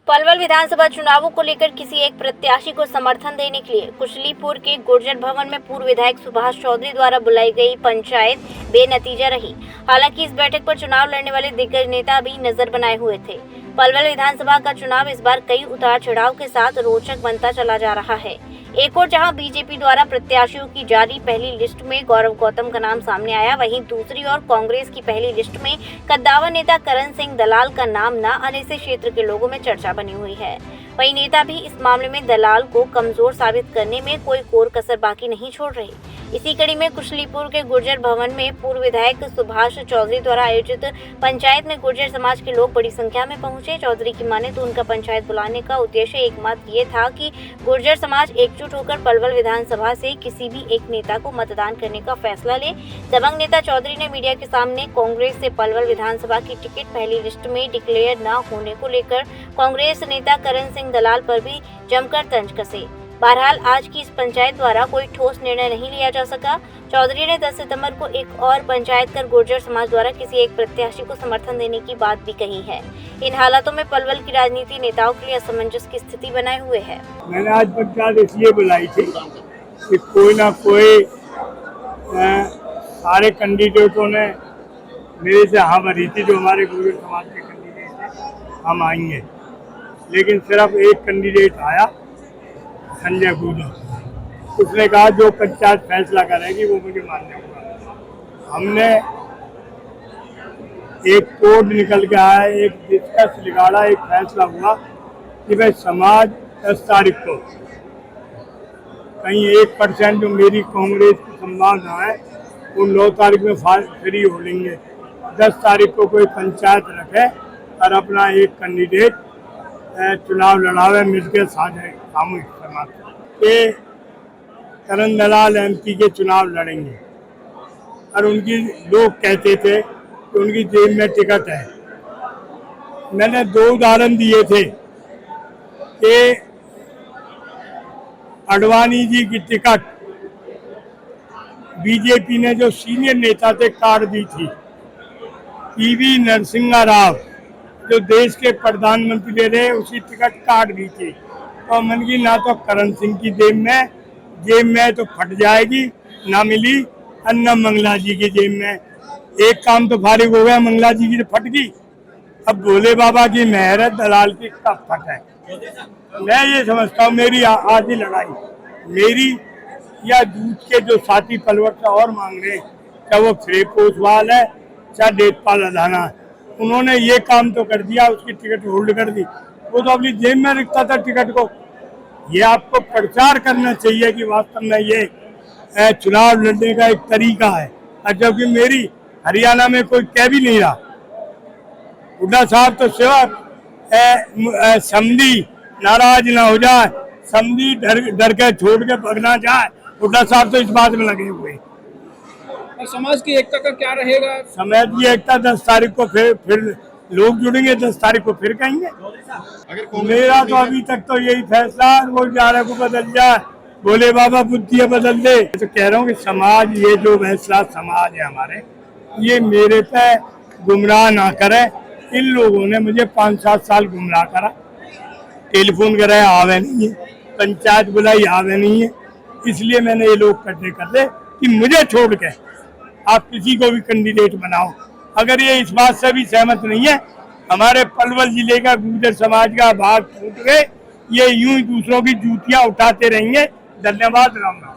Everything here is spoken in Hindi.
पलवल विधानसभा चुनावों को लेकर किसी एक प्रत्याशी को समर्थन देने के लिए कुशलीपुर के गुर्जर भवन में पूर्व विधायक सुभाष चौधरी द्वारा बुलाई गई पंचायत बेनतीजा रही। हालांकि इस बैठक पर चुनाव लड़ने वाले दिग्गज नेता भी नजर बनाए हुए थे। पलवल विधानसभा का चुनाव इस बार कई उतार चढ़ाव के साथ रोचक बनता चला जा रहा है। एक और जहां बीजेपी द्वारा प्रत्याशियों की जारी पहली लिस्ट में गौरव गौतम का नाम सामने आया, वहीं दूसरी ओर कांग्रेस की पहली लिस्ट में कद्दावर नेता करण सिंह दलाल का नाम न आने से क्षेत्र के लोगों में चर्चा बनी हुई है। वहीं नेता भी इस मामले में दलाल को कमजोर साबित करने में कोई कोर कसर बाकी नहीं छोड़ रहे। इसी कड़ी में कुशलीपुर के गुर्जर भवन में पूर्व विधायक सुभाष चौधरी द्वारा आयोजित पंचायत में गुर्जर समाज के लोग बड़ी संख्या में पहुंचे। चौधरी की माने तो उनका पंचायत बुलाने का उद्देश्य एकमात्र ये था कि गुर्जर समाज एकजुट होकर पलवल विधानसभा से किसी भी एक नेता को मतदान करने का फैसला ले। दबंग नेता चौधरी ने मीडिया के सामने कांग्रेस से पलवल विधानसभा की टिकट पहली लिस्ट में डिक्लेयर न होने को लेकर कांग्रेस नेता करण सिंह दलाल पर भी जमकर तंज कसे। बहरहाल आज की इस पंचायत द्वारा कोई ठोस निर्णय नहीं लिया जा सका। चौधरी ने 10 सितंबर को एक और पंचायत कर गुर्जर समाज द्वारा किसी एक प्रत्याशी को समर्थन देने की बात भी कही है। इन हालातों में पलवल की राजनीति नेताओं के लिए असमंजस की स्थिति बनाए हुए है। मैंने आज पंचायत इसलिए बुलाई थी कि कोई ना कोई सारे कैंडिडेटों ने मेरे से हाँ भरी थी, जो हमारे गुर्जर समाज के कैंडिडेट हैं, हम आएंगे। लेकिन सिर्फ एक कैंडिडेट आया, संजय गुर्जर। उसने कहा जो पंचायत फैसला करेगी वो मुझे मान्य होगा। हमने एक कोड निकल के आया, एक डिस्कस निकाला, एक फैसला हुआ कि भाई समाज 10 तारीख को कहीं 1% जो मेरी कांग्रेस की संभावना है वो 9 तारीख में फ्री हो लेंगे। 10 तारीख को कोई पंचायत रखे और अपना एक कैंडिडेट चुनाव लड़ावे, मिलकर सामूहिक समाज के करण दलाल MP के चुनाव लड़ेंगे। और उनकी लोग कहते थे कि उनकी जेब में टिकट है। मैंने 2 उदाहरण दिए थे कि अडवाणी जी की टिकट बीजेपी ने जो सीनियर नेता थे काट दी थी। PV नरसिम्हा राव जो देश के प्रधानमंत्री रहे, उसी टिकट काट दी थी। और मन की ना तो करण सिंह की जेब में तो फट जाएगी, ना मिली, और न मंगला जी की जेब में। एक काम तो फारिग हो गया, मंगला जी की तो फट गई। अब भोले बाबा की मेहर है, दलाल की कब फट है। मैं ये समझता हूँ मेरी आधी लड़ाई मेरी या दूध के जो साथी पलवल से और मांग रहे, चाहे वो सुरेश पोसवाल है चाहे देवपाल अधाना है, उन्होंने ये काम तो कर दिया, उसकी टिकट होल्ड कर दी। वो तो अपनी जेब में रखता था टिकट को। ये आपको प्रचार करना चाहिए कि वास्तव में ये चुनाव लड़ने का एक तरीका है। और जबकि मेरी हरियाणा में कोई कह भी नहीं रहा। हुड्डा साहब तो सिवा समधी नाराज ना हो जाए, समधी डर के छोड़ के भगना जाए, हुड्डा साहब तो इस बात में लगे हुए। और समाज की एकता का क्या रहेगा? समाज की एकता 10 तारीख को फिर लोग जुड़ेंगे, 10 तारीख को फिर कहेंगे। मेरा तो अभी तक तो यही फैसला, वो 11 को बदल जाए, बोले बाबा बुद्धि बदल दे। तो कह रहा हूँ कि समाज, ये जो फैसला समाज है हमारे, ये मेरे पे गुमराह ना करे। इन लोगों ने मुझे 5-7 साल गुमराह करा, टेलीफोन कराया आवे नहीं है, पंचायत बुलाई आवे नहीं है। इसलिए मैंने ये लोग करते करते कि मुझे छोड़ के आप किसी को भी कैंडिडेट बनाओ। अगर ये इस बात से भी सहमत नहीं है, हमारे पलवल जिले का गुर्जर समाज का भाग टूट गए, ये यूं ही दूसरों की जूतियां उठाते रहेंगे। धन्यवाद, राम राम।